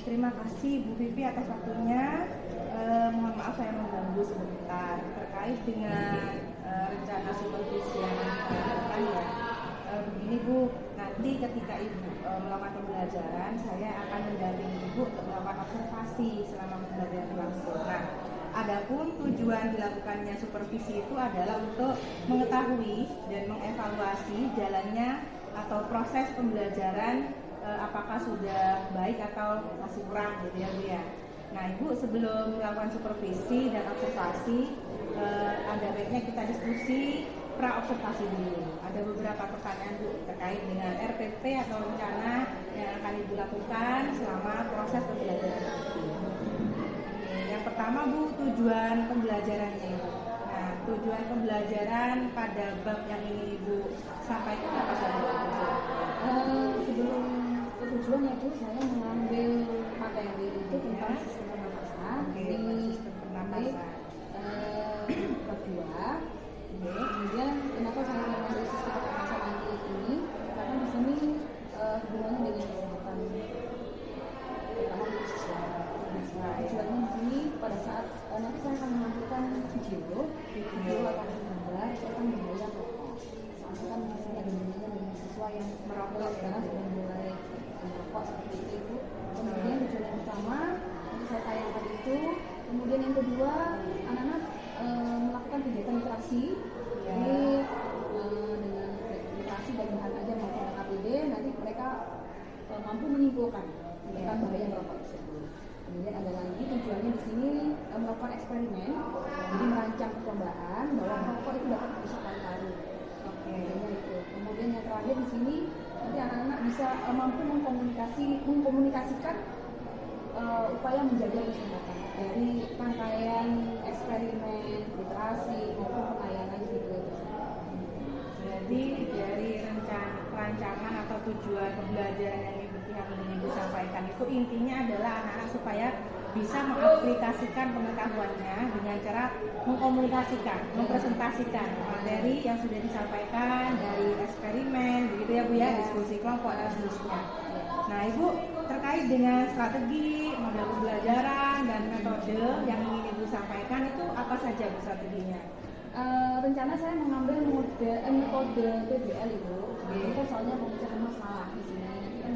terima kasih Bu Vivi atas waktunya. Mohon maaf saya mengganggu sebentar terkait dengan rencana supervisi yang akan ya. Begini Bu, nanti ketika Ibu melakukan pembelajaran, saya akan mendampingi Ibu untuk melakukan observasi selama pembelajaran berlangsung. Nah, adapun tujuan dilakukannya supervisi itu adalah untuk mengetahui dan mengevaluasi jalannya atau proses pembelajaran, apakah sudah baik atau masih kurang gitu ya Bu ya. Nah Ibu, sebelum melakukan supervisi dan observasi, ada baiknya kita diskusi pra-observasi dulu. Ada beberapa pertanyaan Bu terkait dengan RPP atau rencana yang akan Ibu lakukan selama proses pembelajaran nanti. Yang pertama Bu, tujuan pembelajarannya Ibu. Nah, tujuan pembelajaran pada bab yang ingin Ibu sampaikan apa saja? Sebelum tujuannya itu saya mengambil materi itu tentang sistem pernapasan di bab 2. Kemudian kenapa saya mengambil sistem pernapasan nanti ini? Karena di sini hubungannya dengan kesehatan, terutama di kesehatan. Tujuannya di sini pada saat nanti saya akan menampilkan video akan gambar tentang bahaya rokok. Soalnya kan di sini ada hubungannya dengan siswa yang merokok sekarang sudah mulai merokok seperti itu. Kemudian tujuan yang pertama yang saya tayangkan itu. Kemudian yang kedua, anak-anak melakukan kegiatan literasi. Ini dengan literasi dan bahan ajar maupun APD, nanti mereka mampu menyimpulkan tentang bahaya merokok tersebut. Kemudian ada lagi tujuannya di sini melakukan eksperimen, jadi merancang percobaan bahwa merokok itu dapat merusak paru-paru. Itu. Kemudian yang terakhir di sini nanti anak-anak bisa mampu mengkomunikasikan upaya menjaga kesehatan dari rangkaian eksperimen, literasi maupun penayangan video. Jadi dari rancangan atau tujuan pembelajaran yang Ibu sampaikan itu intinya adalah anak-anak supaya bisa mengaplikasikan pengetahuannya dengan cara mengkomunikasikan, mempresentasikan materi yang sudah disampaikan dari eksperimen, begitu ya Bu ya, diskusi kelompok dan seterusnya. Nah Ibu, terkait dengan strategi, model pembelajaran dan metode yang ingin Ibu sampaikan itu apa saja Bu strateginya? Rencana saya mengambil metode PBL Ibu. Itu soalnya pemecahkan masalah di sini.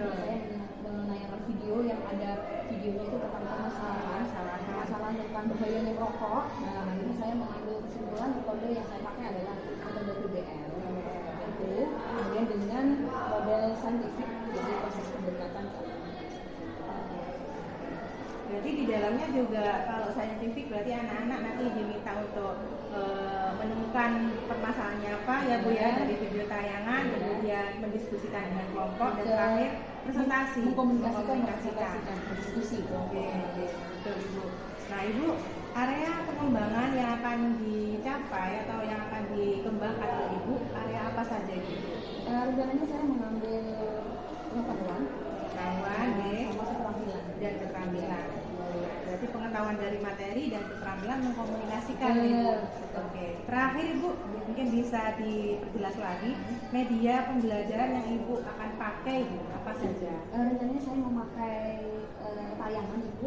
Saya menayangkan video yang ada videonya itu tentang permasalahan tentang bahayanya merokok. Nah, ini saya mengambil kesimpulan metode yang saya pakai adalah metode PBL. Itu kemudian dengan model saintifik, jadi proses pendekatan. Berarti di dalamnya juga kalau saintifik berarti anak-anak nanti diminta untuk menemukan permasalahannya apa ya Bu ya, dari video tayangan, kemudian mendiskusikan dengan kelompok dan terakhir presentasi, mengkomunikasikan diskusi. Oke, betul Ibu. Nah Ibu, area pengembangan yang akan dicapai atau yang akan dikembangkan oleh Ibu, area apa saja Ibu? Rencananya saya mengambil pengetahuan sama dan keterampilan. Berarti pengetahuan dari materi dan keterampilan mengkomunikasikan Ibu. Oke. Terakhir Ibu, mungkin bisa diperjelas lagi media pembelajaran yang Ibu akan pakai Ibu, apa saja? Rencananya saya memakai tayangan Ibu,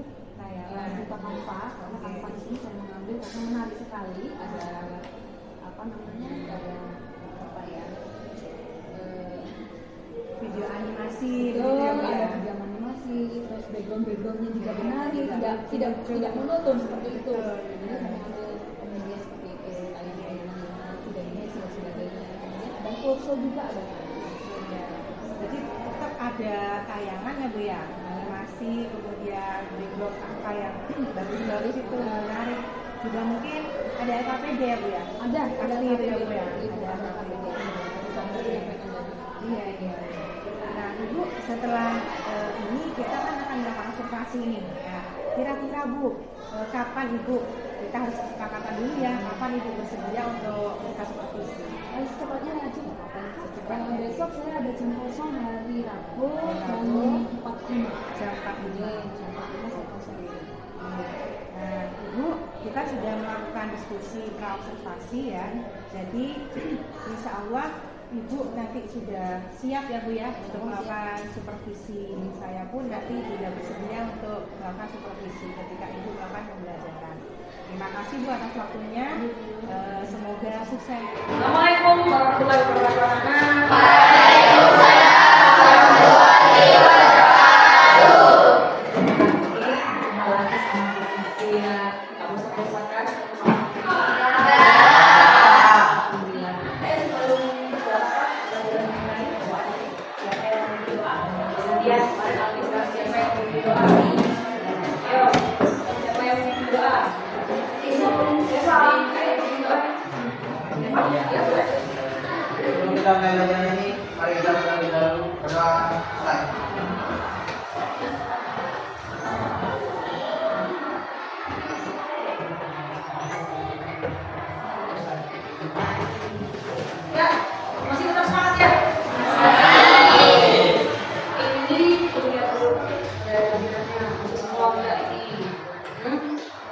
berupa Canva, karena Canva di sini saya mengambil karena menarik sekali. Ada video animasi, video animasi, terus backgroundnya juga menarik, tidak monoton seperti itu. Jadi saya mengambil media seperti itu, tayangan tidak image dan sebagainya. Dan also juga ada. Jadi tetap ada tayangan ya Bu ya, animasi, kemudian background apa yang bagus-bagus itu menarik. Juga mungkin ada LKPD ya Bu ya? Ada LKPD ya Bu ya? Ada LKPD. Iya. Nah Ibu, setelah ini kita kan akan melakukan observasi ini ya. Kira-kira Bu, kapan Ibu, kita harus kesepakatan dulu ya, kapan Ibu bersedia untuk kita supervisi? Secepatnya aja nggak apa-apa. Besok saya ada jam kosong hari Rabu jam 4.5. Jam 4.5 saya kosong. Nah Ibu, kita sudah melakukan diskusi pra-observasi ya. Jadi insya Allah Ibu nanti sudah siap ya Bu ya untuk melakukan supervisi. Saya pun nanti juga bersedia untuk melakukan supervisi ketika Ibu melakukan pembelajaran. Terima kasih Bu atas waktunya. Semoga sukses. Assalamualaikum warahmatullahi wabarakatuh. Sebelum kita mulai belajar ini, mari kita terlebih dahulu berdoa selesai. Ya, masih tetap semangat ya. Ini kuliah dulu dari kabinernya untuk semua enggak ini.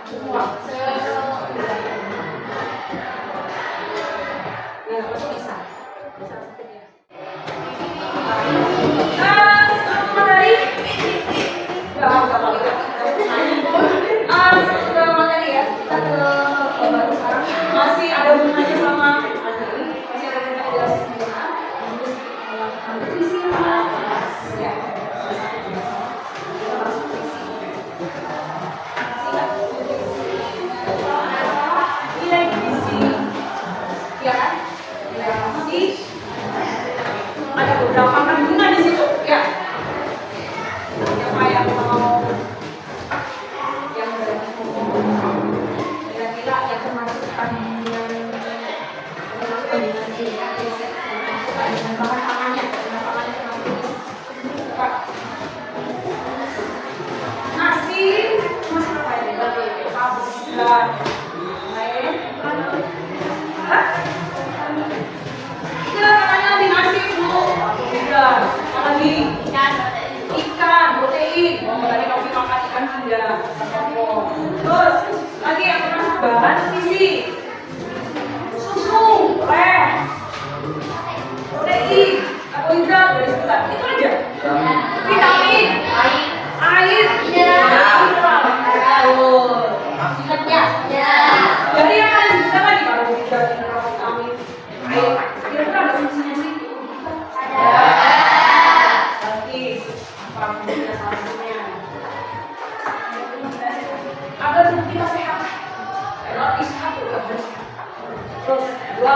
Semua. Ya, kalau bisa. Bisa ya. Semua dari sudah materi ya. Kita ke baru sekarang. Masih ada hubungannya sama materi. Masih ada hubungannya dengan sistem. Visi ya. Nilai visi, ya kan? Nilai visi. Ada beberapa kandungan di situ, ya. Siapa yang mau yang kira-kira yang termasuk kandungan dengan bahan pangannya nasi masih apa ini? Dan lain. Hah? Iya, katanya di nasi Bu. Udah, apa lagi? Ikan, protein. Oh, tadi kamu makan ikan sudah. Terus lagi yang termasuk bahan gizi. Susu, teh, protein, karbohidrat dari sekitar itu aja. Vitamin, air, mineral. Singkatnya. Jadi yang kalian sebutkan tadi karbohidrat, mineral, vitamin, air. Kira-kira ada fungsinya sih? Ada. Lagi apa fungsinya salah satunya? Agar tubuh kita sehat. Kalau istirahat juga harus sehat. Terus dua.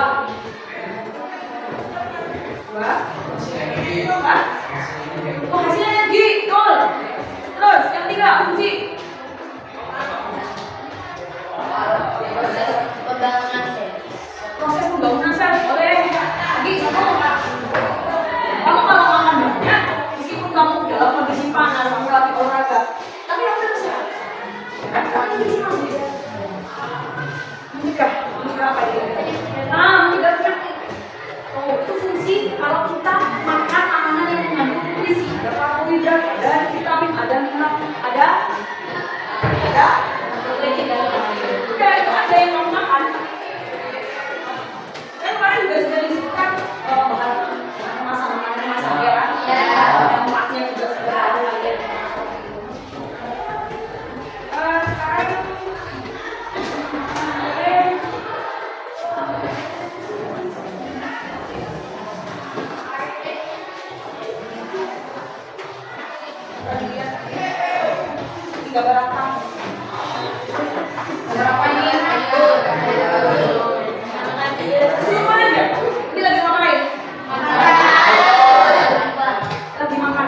Oh, hasilnya energi, betul. Terus yang tiga fungsi. Proses pembangunan sel boleh. Lagi satu. Kamu kalau makan banyak, meskipun kamu dalam kondisi panas, kamu lagi olahraga, tapi kamu tetap sehat. Kamu gizi kamu. Menikah apa ini? Menikah penyakit. Oh, itu fungsi kalau kita makan makanan yang mengandung nutrisi, ada karbohidrat, ada vitamin, ada mineral, ada protein dan lain-lain. Udah itu ada yang kamu makan. Kan kemarin juga sudah disebutkan bahan kemasan ya kan? Dampaknya juga sudah ada ya. Sekarang berapa ini? Semua aja. Ini lagi ngapain? Lagi makan.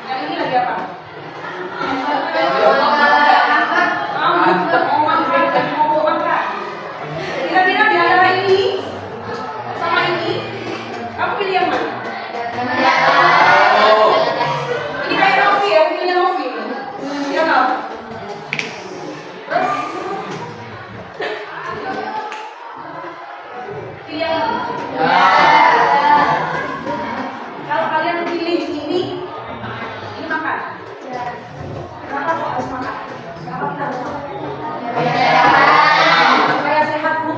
Yang ini lagi apa? Kamu juga mau makan dan mau makan. Kira-kira di antara ini sama ini, kamu pilih yang mana? Ini kayak Novi ya, pilih Novi. Ya nggak? Terus pilih yang ini. Kalau kalian pilih ini makan. Kenapa kok harus makan? Kenapa kita harus makan? Supaya sehat Bu.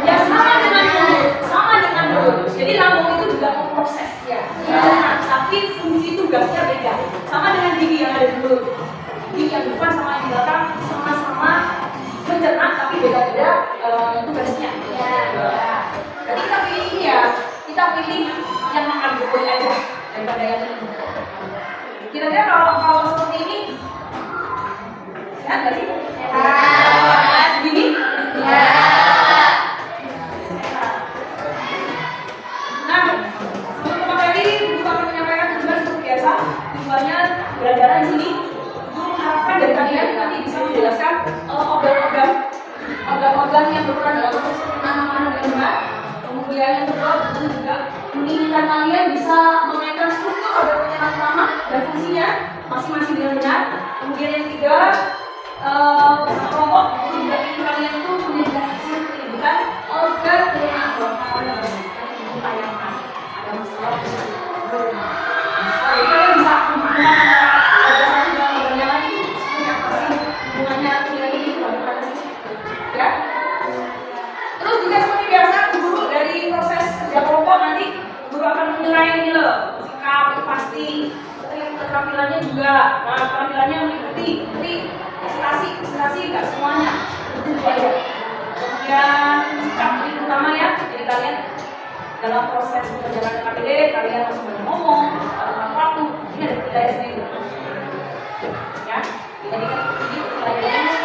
Ya sama dengan mulut. Jadi lambung itu juga memproses ya. Tapi fungsi tugasnya beda. Sama dengan gigi yang ada di mulut. Gigi yang depan sama yang di belakang sama-sama mencerna tapi beda-beda tugasnya. Ya. Jadi kita pilih ini ya. Kita pilih yang makan brokoli aja daripada yang ini. Kira-kira kalau seperti ini sehat nggak sih? Sehat. Gini? Sehat. Nah, beberapa kali Guru akan menyampaikan tujuan seperti biasa. Tujuannya belajar di sini. Guru mengharapkan dari kalian nanti bisa menjelaskan organ-organ yang berperan dalam proses penanaman dengan benar. Kemudian yang kedua, Guru juga menginginkan kalian bisa mengaitkan struktur organ penyerang utama dan fungsinya masing-masing dengan benar. Kemudian yang ketiga, kelompok Guru juga ingin kalian tuh mendeteksi pendidikan organ penyerang utama dan diupayakan ada masalah jadi kalian bisa menghubungkan organ satu dengan organ yang lain itu seperti apa sih hubungannya ini bagaimana sih ya. Terus juga seperti biasa Guru dari proses kerja kelompok nanti Guru akan menilai ini loh sikap pasti keterampilannya juga. Nah keterampilannya meliputi presentasi nggak semuanya itu aja. Kemudian sikap ini utama ya. Jadi kalian dalam proses perjalanan KPD kalian harus banyak ngomong, waktu ini ada penilaian sendiri. Ya, jadi kan ini penilaiannya.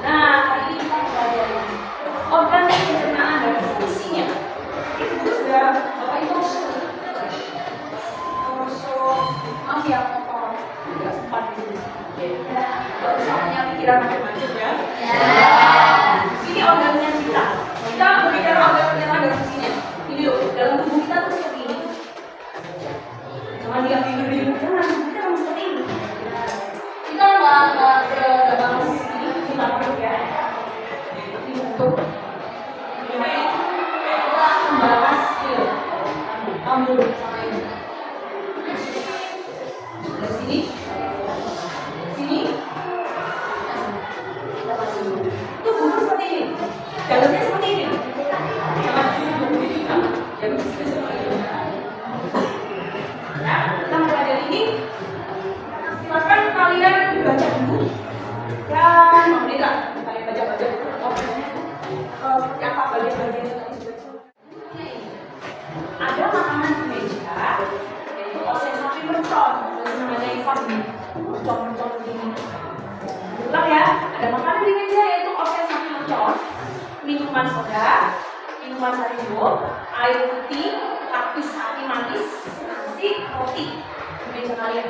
Nah, hari ini kita pelajari organ pencernaan dan fungsinya. Itu sudah Bapak Ibu maaf ya, tidak sempat di sini. Tidak usah punya pikiran macam-macam ya. Ini organnya kita. Kita berbicara organ penyerang dan fungsinya. Ini loh, dalam tubuh kita tuh seperti ini. Jangan diam tidur, jangan. Kita harus seperti ini. Kita nggak bahas ini kita perlu ya. Ini untuk kita akan bahas lambung sama ini. Dari sini. Itu bulu seperti ini, dalamnya seperti ini. Ya, kita mempelajari ini. Silakan kalian baca dulu dan memberikan kalian baca-baca seperti apa bagian-bagian ada makanan di meja yaitu oseng sapi mercon namanya Ivan mercon begini. Ulang ya, ada makanan di meja yaitu oseng sapi mercon, minuman soda, minuman sari bubuk, air putih, lapis sapi manis, nasi, roti di meja kalian.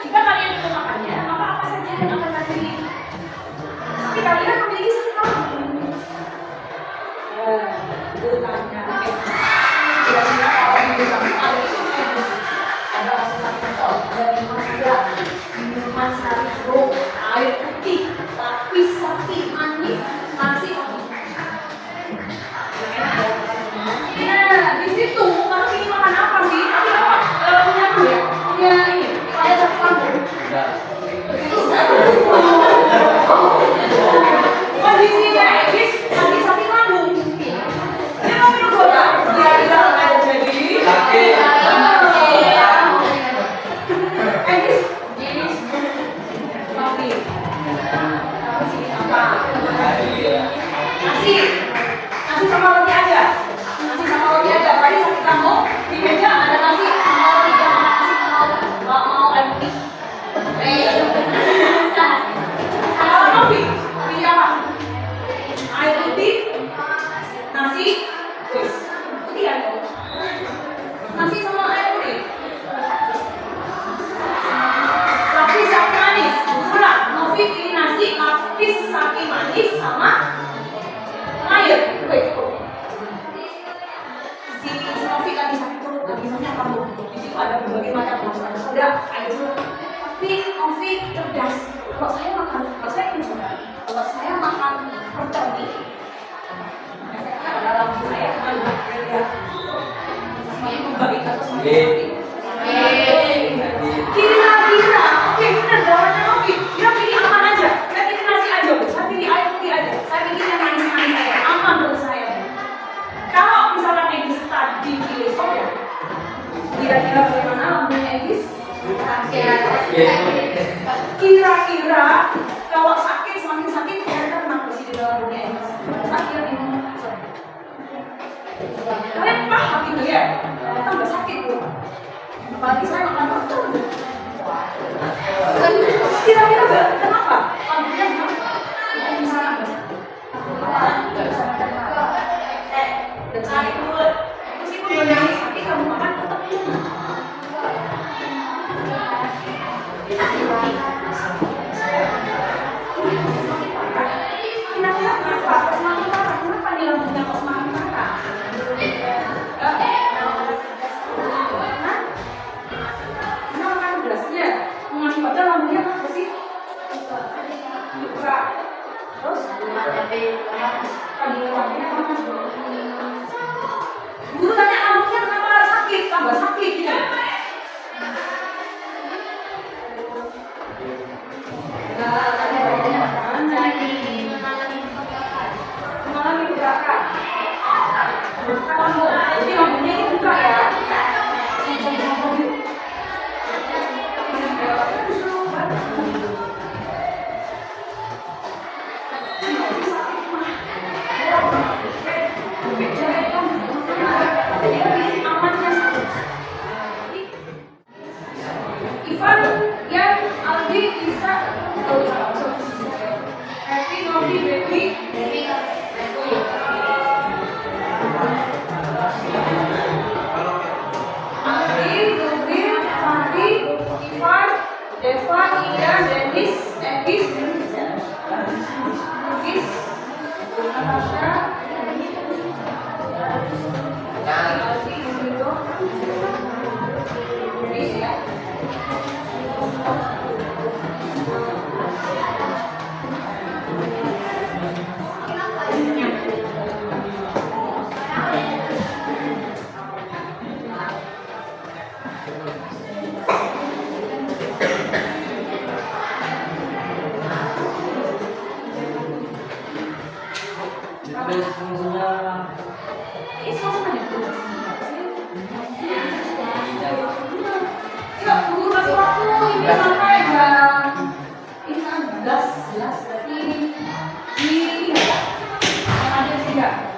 Jika kalian itu makannya, maka apa saja yang akan terjadi? Tapi kalian memiliki satu lambung. Ya, itu tanya. Kira-kira kalau di kamu ada oseng sapi mercon, ada minuman soda, minuman sari bubuk, air putih, lapis sapi manis, nasi, roti. Nah, di situ kamu ingin makan apa sih? Tapi apa? Punya apa ya? Punya ini. Saya satu lambung. Kondisinya Egis lagi sakit lambung. Dia mau minum soda. Dia bilang aja jadi. Egis. Kopi. Nasi sama roti aja. Nasi sama roti aja. Tadi sakit lambung di meja ada nasi sama roti. Jangan nasi sama roti. Nggak mau air putih. Kalau Novi, pilih apa? Air putih, nasi, wis. Putih kan? Nasi sama air putih. Lapis sapi manis. Ulang. Novi pilih nasi, lapis sapi manis sama air. Wih, cukup. Si Novi tadi sakit perut, tadi misalnya kamu di situ ada berbagai macam masalah soda, air. Tapi Novi cerdas. Kalau saya minum soda. Kalau saya makan percon ini, efeknya pada lambung saya semuanya membaik atau semakin baik. Egis? Kira-kira kalau sakit, semakin sakit, kira-kira kenapa sih di dalam dunia Egis? Akhirnya bingung. Kalian paham gitu ya? Tambah sakit tuh. Apalagi saya makan betul. Kira-kira kenapa? Kamunya kenapa? Misalnya nggak bisa makan apa? Dan sakit mulut. Meskipun dunia sakit, kamu makan tetap kenapa nih lambungnya kok semakin parah? Kenapa kan belasnya? Mengakibatkan lambungnya apa sih? Berat. Terus? Lambungnya apa? Guru tanya lambungnya kenapa sakit? Tambah sakit gitu. Mengalami kebakaran. Jadi lambungnya ini buka ya. Ivan, yang Aldi, Isa, Happy, Novi, Baby, Aldi, Rubin, Fahri, Ivan, Deva, Ida, Dennis, Egis, Egis, Natasha, Aldi, Rubito, Egis ya. Ini suasananya tuh. Tidak perlu kasih waktu ini sampai jam ini kan 11 berarti ini ya yang ada 3.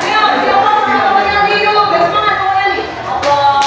Ayo, siapa mau nyanyi yuk? Biar semangat mau nyanyi. Allah.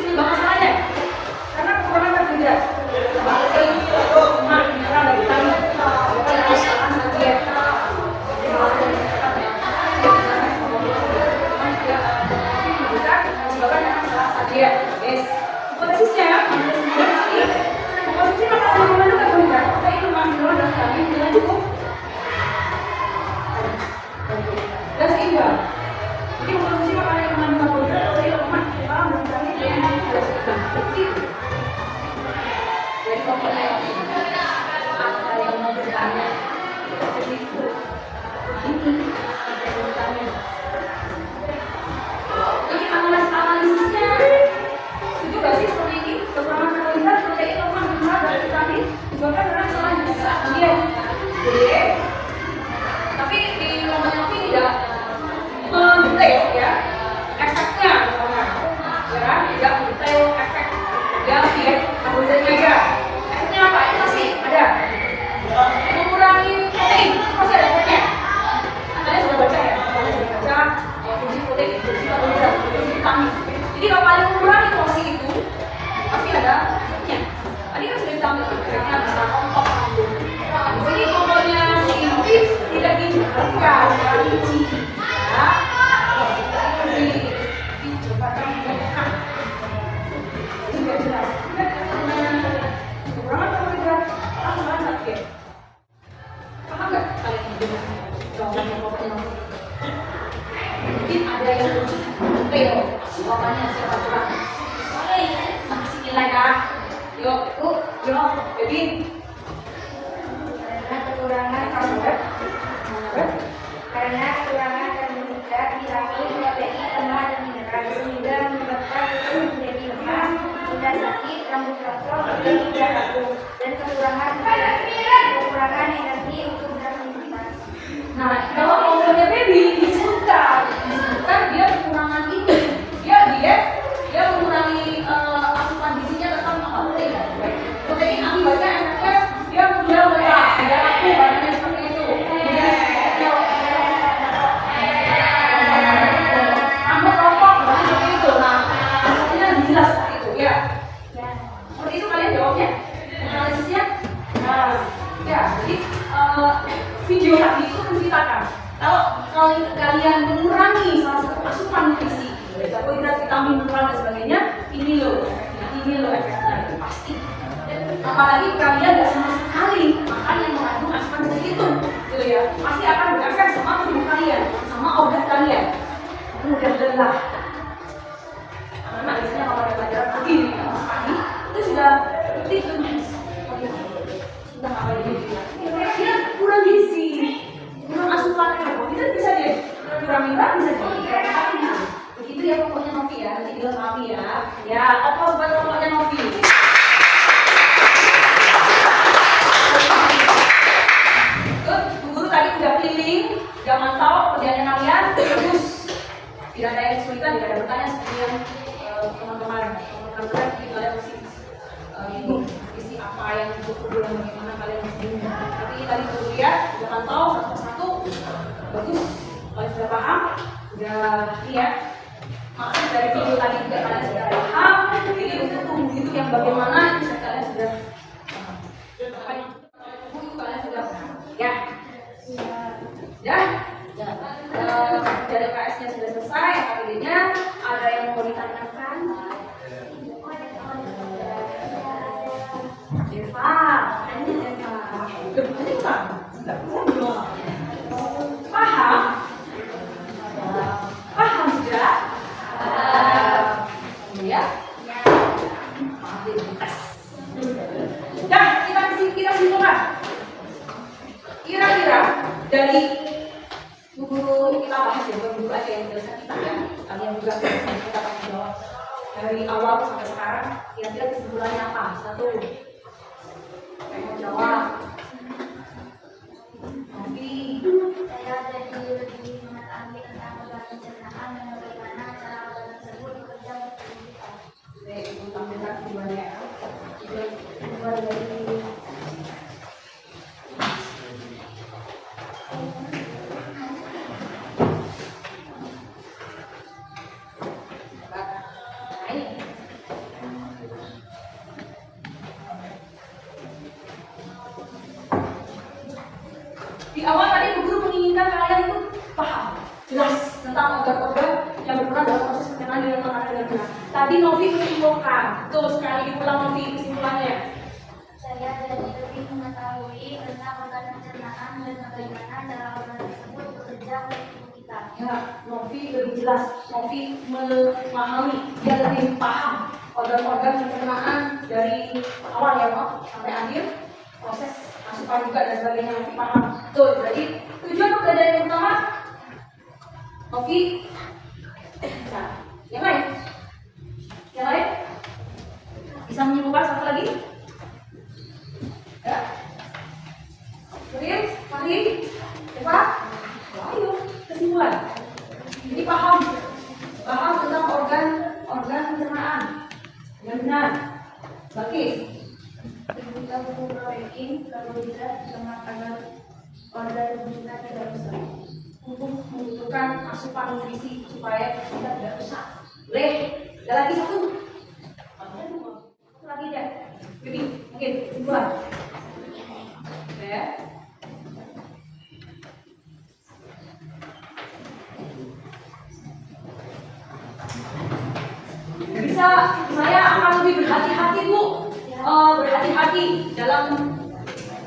penyebab masalahnya. Karena kekurangan berbeda. Kurang dari kami. Yes. Hipotesisnya, komposisi makanan mengandung karbohidrat, protein, lemak, mineral, dan vitamin dengan cukup dan seimbang. Jadi komposisi makanan yang mengandung karbohidrat, protein, lemak, mineral, dan vitamin dengan cukup dan seimbang. Jadi pokoknya ada yang mau bertanya. Jadi ini analisisnya. Itu gak sih seperti ini? Kekurangan karbohidrat, protein, lemak, mineral, dan vitamin disebabkan karena kesalahan dia. Jadi, tapi di kelompok Novi tidak mendetail ya efeknya, misalnya, ya tidak mendetail efek ya karbohidratnya aja. Efeknya apa? Itu masih ada. Mengurangi protein, masih ada efeknya. Kalian sudah baca ya? Kalian sudah baca fungsi protein, fungsi karbohidrat, fungsi vitamin. Jadi kalau kalian mengurangi porsi itu, pasti ada efeknya. Tadi kan sudah ditampil efeknya bisa kompok. Jadi pokoknya ini tidak dijelaskan, rinci. Ya, dicobakan menjelaskan. Tidak jelas. Kekurangan karbohidrat, kekurangan sakit. Paham nggak kalian mendengar jawabannya pokoknya? Mungkin ada yang detail. Jawabannya siapa kurang? Kasih nilai kak. Yuk, jadi kekurangan karbohidrat karena kekurangan karbohidrat, vitamin, protein, lemak, dan mineral sehingga menyebabkan tubuh menjadi lemas, mudah sakit, rambut rontok, dan mudah rapuh, dan kekurangan energi untuk beraktivitas. nah, kalau ngomongnya baby disebutkan dia kekurangan ini, dia mengurangi asupan gizinya tentang protein. Protein akibatnya efeknya dia mudah lelah, tidak rapuh, badannya seperti itu. Rambut rontok, badannya seperti itu. Nah, hasilnya jelas seperti itu, ya. Seperti itu kalian jawabnya, analisisnya. Nah, ya, jadi video tadi itu menceritakan kalau kalian mengurangi salah satu asupan nutrisi, karbohidrat, vitamin, mineral dan sebagainya, ini loh efeknya itu pasti. Apalagi kalian nggak sama sekali makan yang mengandung asupan gizi itu, gitu ya, pasti akan berefek sama tubuh kalian, sama organ kalian, mudah lelah. Karena biasanya kalau ada pelajaran begini, pagi itu sudah tidur, sudah apa ini? Dia kurang gizi, kurang asupan karbohidrat bisa deh, kurang mineral bisa deh. Begitu ya pokoknya Novi ya, nanti bilang kami ya. Ya, apa buat pokoknya Novi? Guru tadi udah keliling, udah mantau kerjanya kalian, bagus. Tidak ada yang kesulitan, tidak ada pertanyaan seperti yang teman-teman jadi kalian masih bingung isi apa yang dibutuhkan dan bagaimana kalian masih bingung. Tapi tadi guru lihat, udah mantau satu persatu, bagus. Kalian sudah paham, udah lihat. Maksud dari video tadi juga kalian sudah paham. Jadi untuk tubuh itu yang bagaimana itu kalian sudah paham. Itu kalian sudah paham. Ya. Dari KS-nya sudah selesai. Akhirnya ada yang mau ditanyakan? Eva, paham? Paham sudah? Ya. Nah, kita simpulkan. Kira-kira dari guru kita bahas ya, guru aja yang biasa kita ya, kalian juga bisa kita tanya jawab dari awal sampai sekarang. Kira-kira kesimpulannya apa? Satu, mau jawab. Nanti Saya jadi lebih mengetahui tentang organ pencernaan dan bagaimana cara organ tersebut bekerja untuk tubuh kita. itu tampilkan keduanya. Kedua dari Ini Di awal tadi guru menginginkan kalian itu paham jelas tentang organ-organ yang berperan dalam proses pencernaan di dalam makanan dengan benar. Tadi Novi menyimpulkan, tuh sekali diulang Novi kesimpulannya. Saya jadi lebih mengetahui tentang organ pencernaan dan bagaimana cara organ tersebut bekerja untuk tubuh kita. Ya, Novi lebih jelas, Novi memahami, dia lebih paham organ-organ pencernaan dari awal ya Nof sampai akhir proses asupan juga dan sebagainya. Novi paham. Tuh, berarti tujuan pembelajaran yang pertama Novi bisa. Yang lain? Yang lain? Bisa menyimpulkan satu lagi? Ya? Tulis, Fahri, Eva? Ayo, kesimpulan. Jadi paham tentang organ pencernaan yang benar. Baik. Kita butuh protein, karbohidrat, lemak agar organ tubuh kita tidak rusak. Untuk membutuhkan asupan nutrisi supaya kita tidak rusak. Boleh? Ada lagi satu? Satu lagi aja. Lebih, mungkin kesimpulan. Ya. Bisa, saya akan lebih berhati-hati Bu, berhati-hati dalam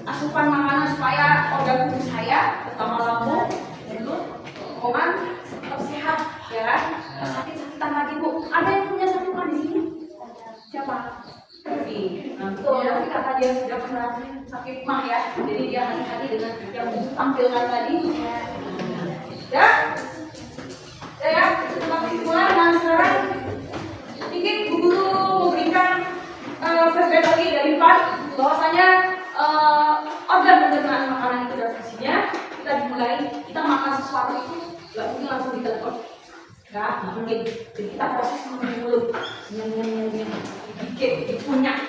asupan makanan supaya organ tubuh saya, terutama lambung, mulut, kerongkongan tetap sehat ya. Sakit-sakitan lagi Bu. Ada yang punya sakit di sini? Siapa? Novi. Nah, betul. Novi kata dia sudah pernah sakit mah ya. Jadi dia hati-hati dengan yang ditampilkan tadi. Ya. Ya. Tetap kesimpulan dan sekarang mungkin Bu Guru memberikan flashback lagi dari Pak bahwasanya organ pencernaan makanan itu dan fungsinya kita dimulai, kita makan sesuatu itu nggak mungkin langsung ditelepon, nggak mungkin. Jadi kita proses di mulut, dibikin, dikunyah,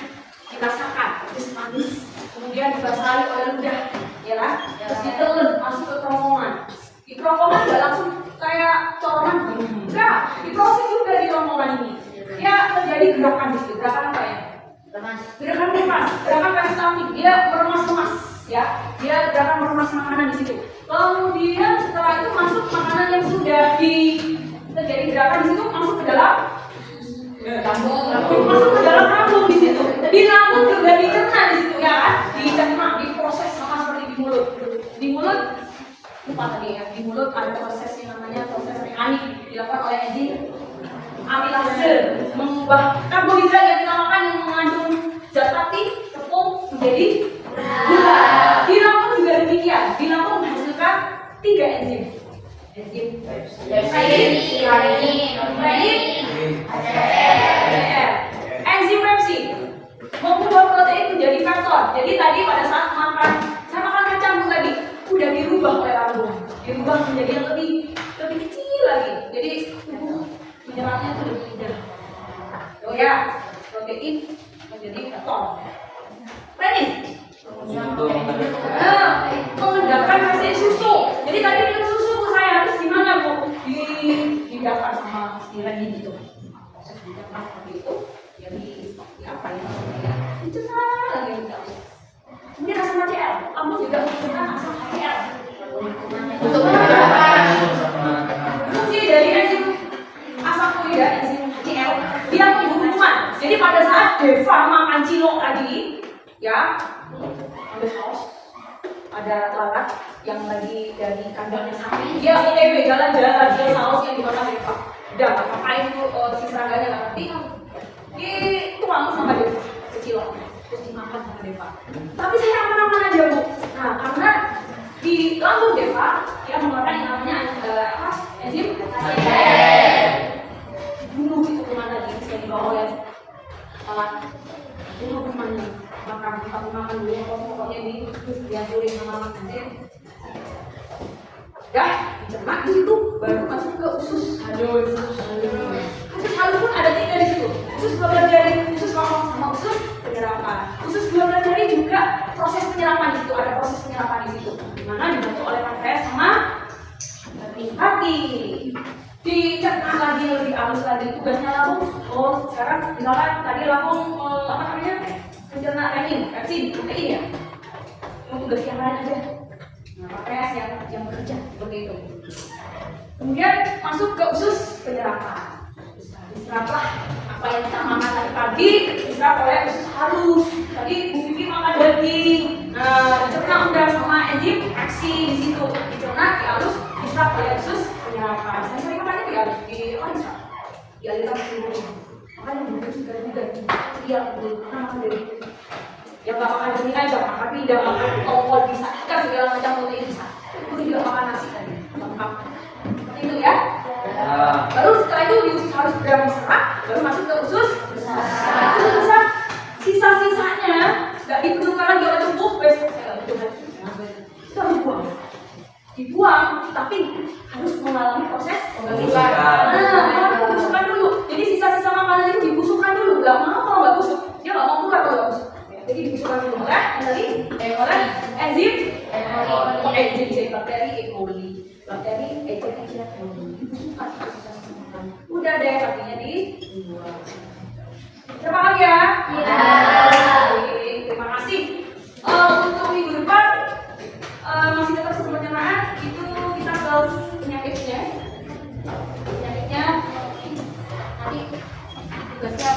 dirasakan, terus manis, kemudian dibasahi oleh ludah, ya kan? Terus ditelan masuk ke kerongkongan. Di kerongkongan nggak langsung kayak coronan, nggak, diproses juga di kerongkongan ini. Ya terjadi gerakan di situ, gerakan apa ya? Gerakan meremas, gerakan peristaltik, dia meremas-remas, ya, dia gerakan meremas makanan di situ. Kemudian setelah itu masuk makanan yang sudah terjadi gerakan di situ masuk ke dalam lambung, masuk ke dalam lambung di situ. Di lambung juga dicerna di situ ya kan, dicerna, diproses sama seperti di mulut. Di mulut lupa tadi ya, di mulut ada proses yang namanya proses mekanik dilakukan oleh enzim amilase mengubah karbohidrat yang kita makan yang mengandung zat pati, tepung menjadi gula. Di lambung juga demikian. Di lambung menghasilkan 3 enzim. Enzim enzim Pepsi mengubah protein menjadi faktor. Jadi tadi pada saat makan, saya makan kacang Bu tadi, udah dirubah oleh lambung, dirubah menjadi yang lebih kecil lagi. Jadi tubuh menyerapnya itu lebih mudah. Oh ya, protein menjadi faktor. Planning. Mengedapkan nasi susu. Jadi tadi minum susu Bu saya harus gimana Bu? Didapar sama si Randy gitu. Proses didapar seperti itu. Jadi apa ya? Dicerna lagi enggak. Kemudian asam HCl. Kamu juga mencerna asam HCl. Untuk fungsi dari enzim asam folia, enzim HCl, dia menghubungkan. Jadi pada saat Deva makan cilok tadi, ya, ambil saus, ada lalat yang lagi dari kandangnya sapi, dia OTW jalan-jalan dia saus yang dimakan Deva. Udah nggak ngapain tuh si seraganya nggak ngerti, dituang sama Deva ke cilok, terus dimakan sama Deva. Tapi saya aman-aman aja Bu. Nah karena di lambung Deva dia mengeluarkan yang namanya enzim bunuh itu kuman tadi yang dibawa oleh alat bunuh kumannya. Makan dulu pokoknya dihancurin sama enzim. Ya, dicerna di situ baru masuk ke usus halus. Usus halus pun ada 3 di situ. Usus 12 jari, usus kokong sama usus penyerapan. Usus 12 jari juga proses penyerapan di situ, ada proses penyerapan di situ. Di mana dibantu oleh pankreas sama hati. Dicerna lagi lebih halus lagi tugasnya lambung. Oh, sekarang misalkan tadi lambung apa namanya? Pencerna renin, pepsin, protein ya. Mau tugas yang lain aja. Nah, PPS yang bekerja seperti itu. Kemudian masuk ke usus penyerapan. Diseraplah apa yang kita makan tadi pagi, diserap oleh usus halus. Tadi Bu Vivi makan daging. Nah, dicerna udah sama enzim aksi di situ. Dicerna dihalus, diserap oleh usus penyerapan. Saya sering makannya dihalus, diserap. Dialirkan ke seluruh tubuh. Makanya Bu juga daging. Iya, Bu, karena makan daging. Ya nggak makan daging aja, makan pindang, makan tongkol bisa, ikan segala macam protein bisa. Itu juga makan nasi tadi, lengkap. Seperti itu ya. Baru setelah itu di usus harus sudah diserap, baru masuk ke usus besar. Usus besar, sisa-sisanya nggak diperlukan lagi oleh tubuh, itu harus dibuang, tapi harus mengalami proses pembusukan. Nah, busukkan dulu. Jadi sisa-sisa makanan itu dibusukkan dulu. Nggak mau kalau nggak busuk, dia nggak mau keluar kalau nggak busuk. Jadi dibusukkan dulu oleh enzim bakteri E. coli, bakteri Echinacea coli. Dibusukkan sisa-sisa makanan. Udah deh, artinya dibuang. Terima kasih ya. Oke, terima kasih. Untuk minggu depan masih tetap sistem pencernaan itu kita ke penyakitnya nanti tugasnya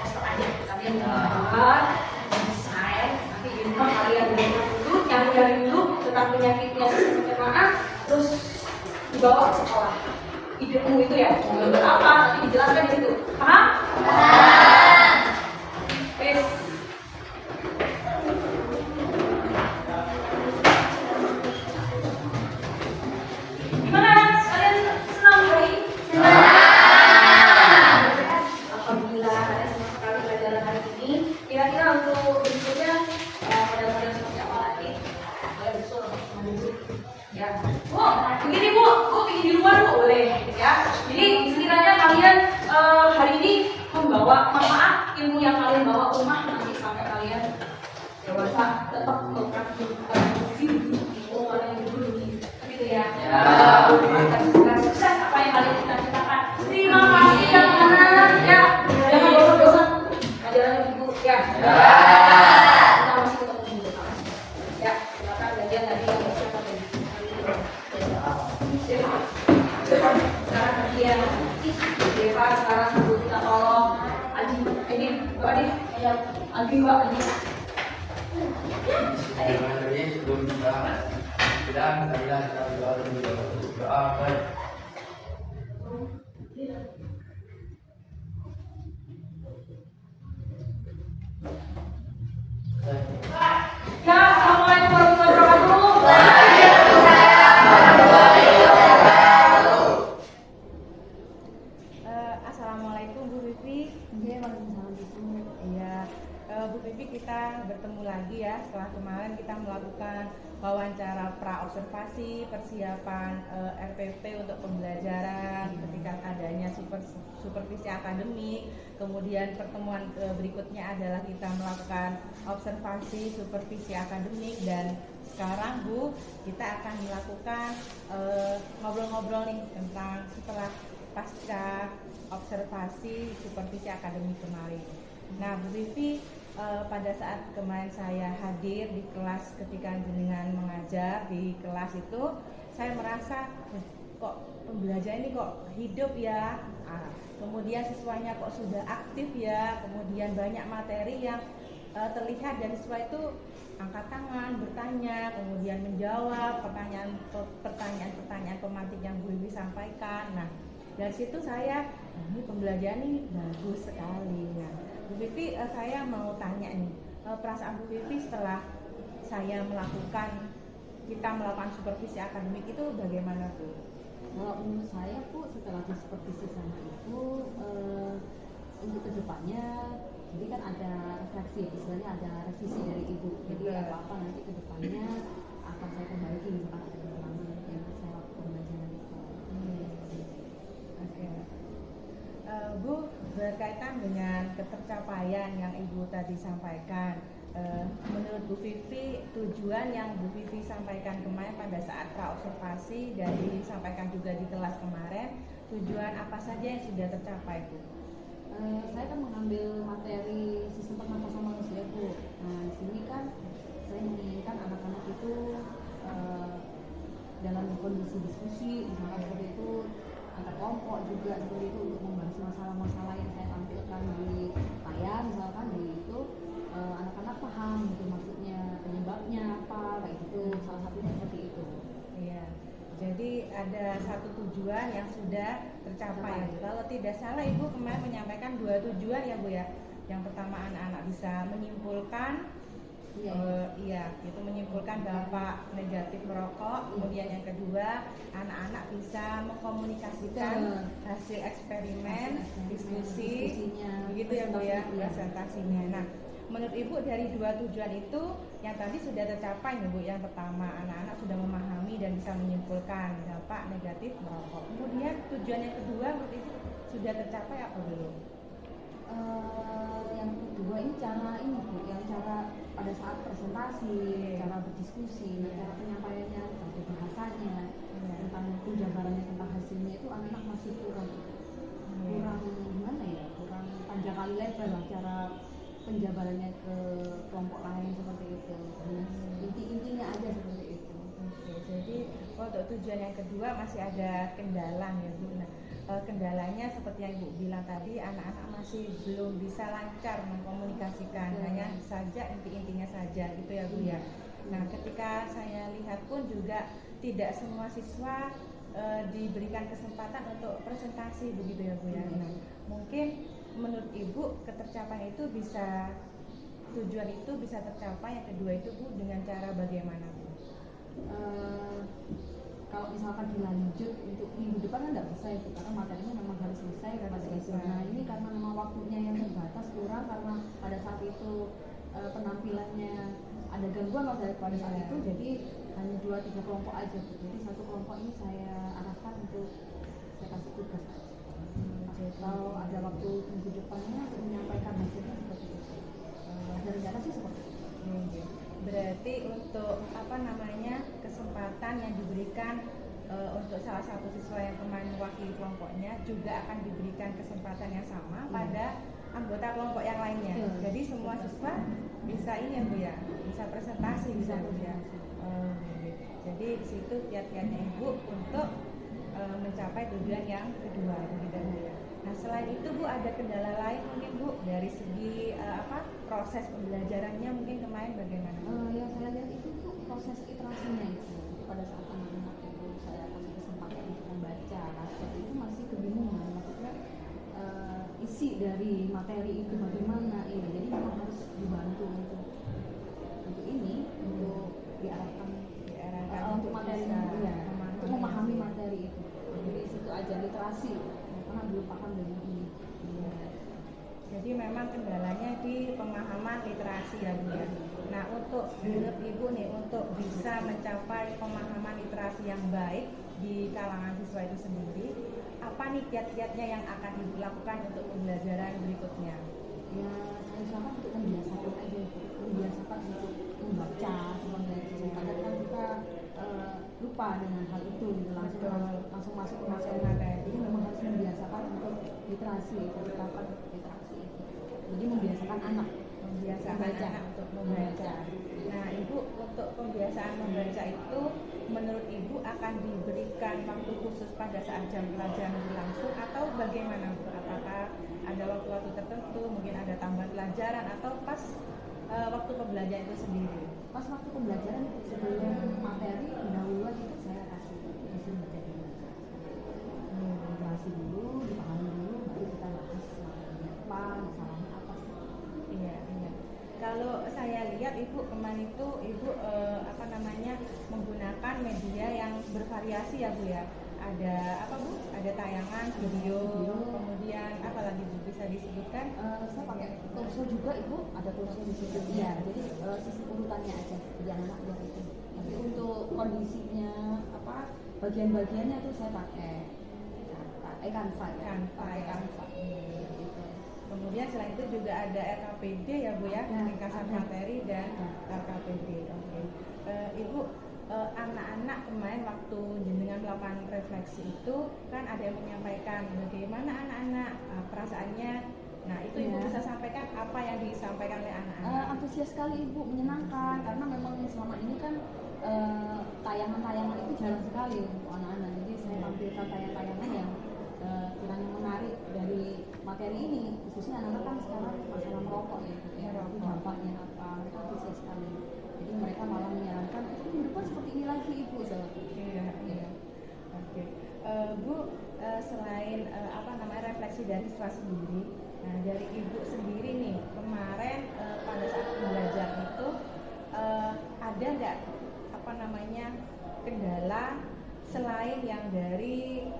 masuk aja kalian buat desain nanti uniform kalian dulu nyari dulu tentang penyakitnya sistem pencernaan terus dibawa ke sekolah idemu itu ya mau gambar apa nanti dijelaskan di situ paham? Gimana? Kalian senang hari ini? Alhamdulillah, kalian senang sekali pelajaran hari ini. Kira-kira untuk berikutnya model-model seperti apa lagi? Kalian disuruh menunjuk. Ya, begini Bu bikin di luar Bu boleh, ya. Jadi sekiranya kalian hari ini membawa manfaat ilmu yang kalian bawa ke rumah nanti sampai kalian dewasa tetap mempraktikkan ilmu mana yang dulu gitu ya. Sukses apa yang kalian cita-citakan. Terima kasih anak-anak ya. Jangan bosan-bosan ngajarannya Ibu ya. Kita masih ketemu minggu depan. Ya, silakan bagian tadi yang siapa tadi? Sekarang bagian Deva sekarang Bu kita tolong Adi ini Mbak Adi Adi Mbak Adi. Sebelum kita berdoa. Ya, assalamualaikum warahmatullahi wabarakatuh. Assalamualaikum Bu Vivi. Iya, Bu Vivi kita bertemu lagi ya setelah kemarin kita melakukan wawancara pra-observasi persiapan RPP untuk pembelajaran ketika adanya supervisi akademik. Kemudian pertemuan berikutnya adalah kita melakukan observasi supervisi akademik dan sekarang Bu kita akan melakukan ngobrol-ngobrol nih tentang setelah pasca observasi supervisi akademik kemarin. Nah Bu Vivi pada saat kemarin saya hadir di kelas ketika jenengan mengajar di kelas itu saya merasa kok pembelajaran ini kok hidup ya, kemudian siswanya kok sudah aktif ya, kemudian banyak materi yang terlihat dan siswa itu angkat tangan, bertanya, kemudian menjawab pertanyaan-pertanyaan pemantik yang Bu Vivi sampaikan. Nah dari situ saya ini pembelajaran ini bagus sekali. Nah Bu Vivi, saya mau tanya nih, perasaan Bu Vivi setelah kita melakukan supervisi akademik itu bagaimana Bu? Kalau menurut saya Bu, setelah disupervisi sama Ibu, untuk kedepannya, jadi kan ada refleksi, istilahnya ada revisi dari Ibu. Jadi apa-apa nanti kedepannya akan saya perbaiki, misalkan ada kekurangan yang saya lakukan pembelajaran itu. Oke. Bu, berkaitan dengan ketercapaian yang Ibu tadi sampaikan, menurut Bu Vivi tujuan yang Bu Vivi sampaikan kemarin pada saat pra-observasi dan disampaikan juga di kelas kemarin, tujuan apa saja yang sudah tercapai Bu? Saya kan mengambil materi sistem pernapasan manusia Bu. Nah di sini kan saya menginginkan anak-anak itu satu tujuan yang sudah tercapai. Kalau tidak salah Ibu kemarin menyampaikan 2 tujuan ya Bu ya. Yang pertama anak-anak bisa menyimpulkan itu menyimpulkan dampak negatif merokok. Kemudian yang kedua, anak-anak bisa mengkomunikasikan hasil eksperimen, diskusinya, begitu ya Bu ya, presentasinya. Nah, menurut Ibu dari 2 tujuan itu yang tadi sudah tercapai ya Bu. Yang pertama, anak-anak sudah memahami dan bisa menyimpulkan dampak negatif merokok. Kemudian tujuan yang kedua menurut Ibu sudah tercapai apa belum? Yang kedua ini cara ini Bu, yang cara pada saat presentasi, cara berdiskusi, cara penyampaiannya, bagi bahasanya, tentang penjabarannya, tentang hasilnya itu anak-anak masih kurang gimana ya, kurang panjang kali lebar lah cara penjabarannya ke kelompok lain seperti itu. Inti-intinya aja seperti itu. Oke, jadi untuk tujuan yang kedua masih ada kendala ya Bu. Nah, kendalanya seperti yang Ibu bilang tadi, anak-anak masih belum bisa lancar mengkomunikasikan, hanya saja inti-intinya saja gitu ya Bu ya. Nah, ketika saya lihat pun juga tidak semua siswa diberikan kesempatan untuk presentasi begitu ya Bu ya. Nah, mungkin menurut Ibu ketercapaian itu bisa, tujuan itu bisa tercapai yang kedua itu Bu dengan cara bagaimana Bu? Kalau misalkan dilanjut untuk minggu depan kan nggak bisa ya, karena materinya memang harus selesai pada itu. Nah ini karena memang waktunya yang terbatas kurang, karena pada saat itu penampilannya ada gangguan pada saat itu, jadi hanya 2-3 kelompok aja. Jadi satu kelompok ini saya arahkan untuk saya kasih tugas aja. Kalau ada waktu minggu depannya untuk menyampaikan hasilnya seperti itu. Ada rencana sih seperti itu. Berarti untuk kesempatan yang diberikan untuk salah satu siswa yang kemarin mewakili kelompoknya juga akan diberikan kesempatan yang sama pada anggota kelompok yang lainnya. Jadi semua siswa bisa ini ya Bu ya, bisa presentasi bisa Bu ya. Jadi di situ kiat-kiatnya Ibu untuk mencapai tujuan yang kedua begitu Bu ya. Nah selain itu Bu ada kendala lain mungkin Bu dari segi proses pembelajarannya mungkin kemarin bagaimana? Yang saya lihat itu tuh proses iterasinya itu. Pada saat anak-anak itu saya kasih kesempatan untuk membaca, jadi itu masih kebingungan. Maksudnya isi dari materi itu bagaimana ini. Jadi memang harus dibantu untuk ini untuk diarahkan untuk materi untuk memahami materi itu. Jadi situ aja literasi karena belum paham dengan ini. Jadi memang kendalanya di pemahaman literasi ya Bu ya. Nah untuk menurut Ibu nih, untuk bisa mencapai pemahaman literasi yang baik di kalangan siswa itu sendiri, apa nih kiat-kiatnya yang akan Ibu lakukan untuk pembelajaran berikutnya? Ya saya usahakan untuk membiasakan aja, membiasakan untuk membaca seperti itu. Kadang kan kita lupa dengan hal itu, gitu. langsung masuk ke materi. Jadi memang harus membiasakan untuk literasi, peningkatan literasi. Jadi membiasakan anak anak untuk membaca. Nah Ibu untuk pembiasaan membaca itu menurut Ibu akan diberikan waktu khusus pada saat jam pelajaran berlangsung atau bagaimana Bu? Apakah ada waktu-waktu tertentu, mungkin ada tambahan pelajaran atau pas waktu pembelajaran itu sendiri? Pas waktu pembelajaran sebelum materi pendahuluan itu saya kasih materi literasi dulu, dipahami dulu, baru kita bahas materinya apa, masalahnya apa sih. Iya. Kalau saya lihat Ibu kemarin itu Ibu menggunakan media yang bervariasi ya Bu ya. Ada apa Bu? Ada tayangan video. Kemudian apa lagi Bu bisa disebutkan? Saya pakai torso juga Ibu, ada torso di situ. Iya, jadi sisi urutannya aja, jangan biar itu. Tapi untuk kondisinya bagian-bagiannya itu saya pakai Canva. Kemudian selain itu juga ada RKPD ya Bu ya, ringkasan materi dan RKPD. Oke. Ibu, anak-anak kemarin waktu jenengan melakukan refleksi itu kan ada yang menyampaikan bagaimana anak-anak perasaannya. Nah itu Ibu bisa sampaikan apa yang disampaikan oleh anak-anak? Antusias sekali Ibu, menyenangkan karena memang selama ini kan tayangan-tayangan itu jarang sekali untuk anak-anak. Jadi saya tampilkan tayangan-tayangan yang kiranya menarik dari materi ini, khususnya anak-anak kan sekarang masalah merokok ya, itu dampaknya apa, mereka antusias sekali. Jadi mereka malah menyarankan itu minggu depan seperti ini lagi Ibu. Iya. Oke. selain refleksi dari siswa sendiri, nah dari ibu sendiri nih kemarin pada saat belajar itu ada nggak kendala selain yang dari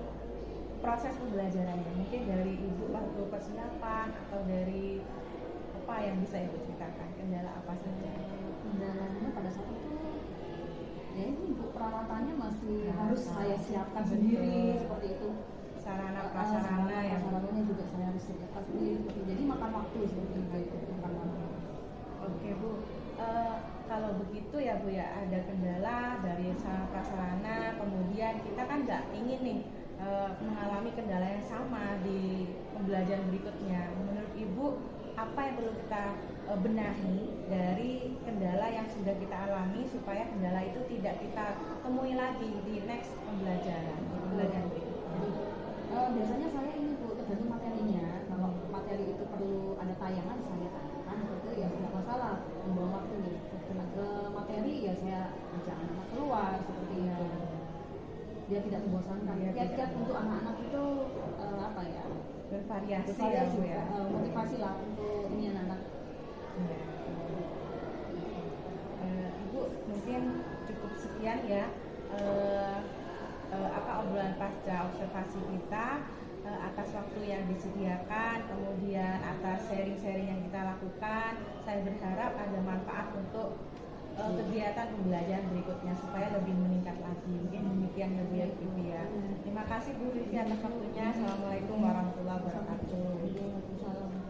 proses pembelajarannya, mungkin dari ibu waktu persiapan atau dari apa yang bisa ibu ceritakan, kendala apa saja? Kendalanya pada saat itu ya ini Bu, peralatannya masih harus saya siapkan sendiri seperti itu. Sarana prasarana ya. Sarananya juga saya harus siapkan sendiri seperti itu. Jadi makan waktu seperti itu, makan waktu. Oke Bu, kalau begitu ya Bu ya, ada kendala dari sarana prasarana, kemudian kita kan nggak ingin nih mengalami kendala yang sama di pembelajaran berikutnya. Menurut Ibu, apa yang perlu kita benahi dari kendala yang sudah kita alami supaya kendala itu tidak kita temui lagi di next pembelajaran berikutnya? Biasanya saya ini Bu, tergantung materinya. Kalau materi itu perlu ada tayangan, saya tanyakan seperti itu ya tidak masalah, membawa waktu nih. Ke materi ya saya ajak anak keluar seperti itu. Dia tidak membosankan. Tiap-tiap untuk anak-anak itu Bervariasi ya Bu ya. Motivasi lah untuk ini anak-anak. Ibu mungkin cukup sekian ya obrolan pasca observasi kita, atas waktu yang disediakan, kemudian atas sharing-sharing yang kita lakukan. Saya berharap ada manfaat untuk kegiatan pembelajaran berikutnya supaya lebih meningkat lagi. Mungkin demikian ya Bu ya, Vivi ya. Terima kasih Bu Vivi atas waktunya. Assalamualaikum warahmatullahi wabarakatuh. Waalaikumsalam.